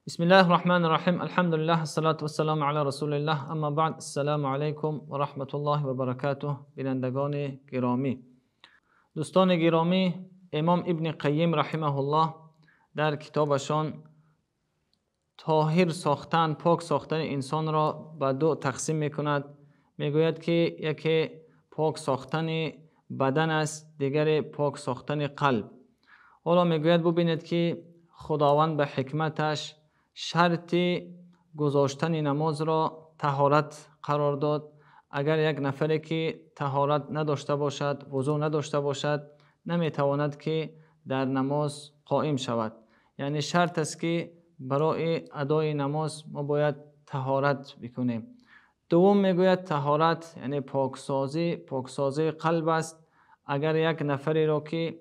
بسم الله الرحمن الرحیم. الحمد لله الصلاة والسلام علی رسول الله. اما بعد، السلام علیکم و رحمت الله و برکاته. بینندگان گرامی، دوستان گرامی، امام ابن قیم رحمه الله در کتابشان طاهر ساختن، پاک ساختن انسان را به دو تقسیم میکند. میگوید که یکی پاک ساختن بدن است، دیگر پاک ساختن قلب. حالا میگوید ببینید که خداوند به حکمتش شرط گذاشتن نماز را طهارت قرار داد. اگر یک نفری که طهارت نداشته باشد، وضو نداشته باشد، نمیتواند که در نماز قائم شود. یعنی شرط است که برای ادای نماز ما باید طهارت بکنیم. دوم میگوید طهارت یعنی پاکسازی قلب است. اگر یک نفری را که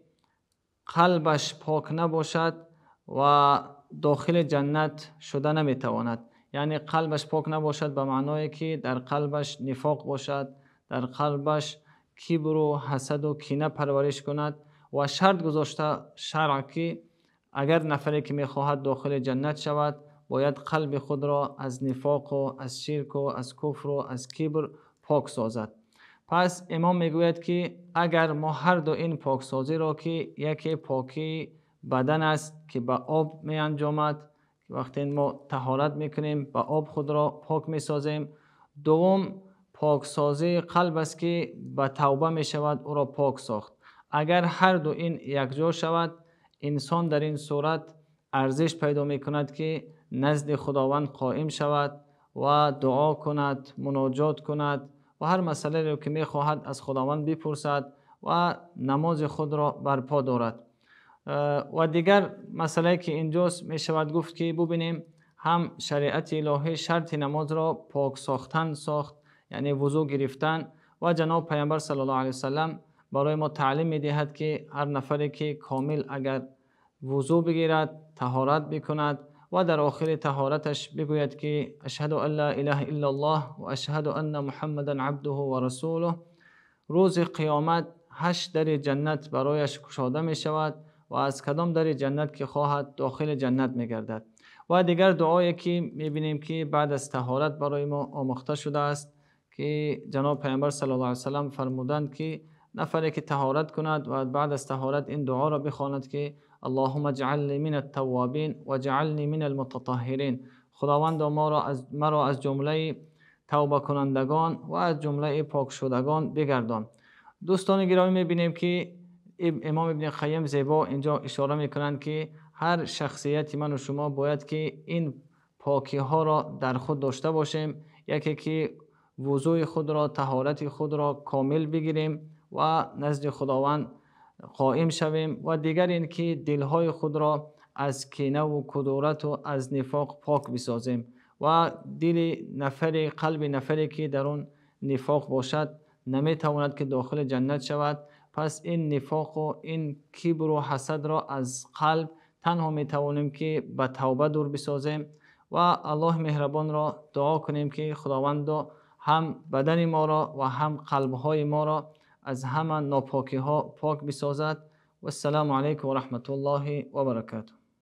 قلبش پاک نباشد و داخل جنت شده نمیتواند. یعنی قلبش پاک نباشد به معنای که در قلبش نفاق باشد، در قلبش کبر و حسد و کینه پرورش کند. و شرط گذاشته شرع که اگر نفری که میخواهد داخل جنت شود، باید قلب خود را از نفاق و از شرک و از کفر و از کبر پاک سازد. پس امام میگوید که اگر ما هر دو این پاکسازی را که یکی پاکی بدن است که به آب می انجامد، وقتی ما طهارت میکنیم به آب خود را پاک میسازیم. دوم پاکسازی قلب است که به توبه می شود او را پاک ساخت. اگر هر دو این یکجا شود، انسان در این صورت ارزش پیدا می کند که نزد خداوند قائم شود و دعا کند، مناجات کند و هر مسئله را که می خواهد از خداوند بپرسد و نماز خود را برپا دارد. و دیگر مسئله که اینجاست می شود گفت که ببینیم هم شریعت الهی شرط نماز را پاک ساختن ساخت، یعنی وضو گرفتن. و جناب پیامبر صلی الله علیه وسلم برای ما تعلیم می دهد که هر نفری که کامل اگر وضو بگیرد، طهارت بکند و در آخر طهارتش بگوید که اشهد ان لا اله الا الله و اشهد ان محمدا عبده و رسوله، روز قیامت 8 در جنت برایش گشاده می شود و از کدام در جنت که خواهد داخل جنت می گردد. و دیگر دعایی که می بینیم که بعد از طهارت برای ما آموخته شده است که جناب پیامبر صلی الله علیه وسلم فرمودند که نفری که طهارت کند و بعد از طهارت این دعا را بخواند که اللهم اجعلنی من التوابین و اجعلنی من المتطهرین، خداوند مرا از جمله توبه کنندگان و از جمله پاک شدگان بگردان. دوستان گرامی میبینیم که امام ابن قیم زیبا اینجا اشاره میکنند که هر شخصیتی من و شما باید که این پاکی ها را در خود داشته باشیم. یکی که وضوی خود را، طهارت خود را کامل بگیریم و نزد خداوند قائم شویم. و دیگر این که دلهای خود را از کینه و کدورت و از نفاق پاک بسازیم. و دل نفری، قلب نفری که در اون نفاق باشد نمیتواند که داخل جنت شود. پس این نفاق و این کبر و حسد را از قلب تنها میتوانیم که به توبه دور بسازیم و الله مهربان را دعا کنیم که خداوند هم بدن ما را و هم قلبهای ما را از همه ناپاکی ها پاک بسازد. و السلام علیکم و رحمت الله و برکاته.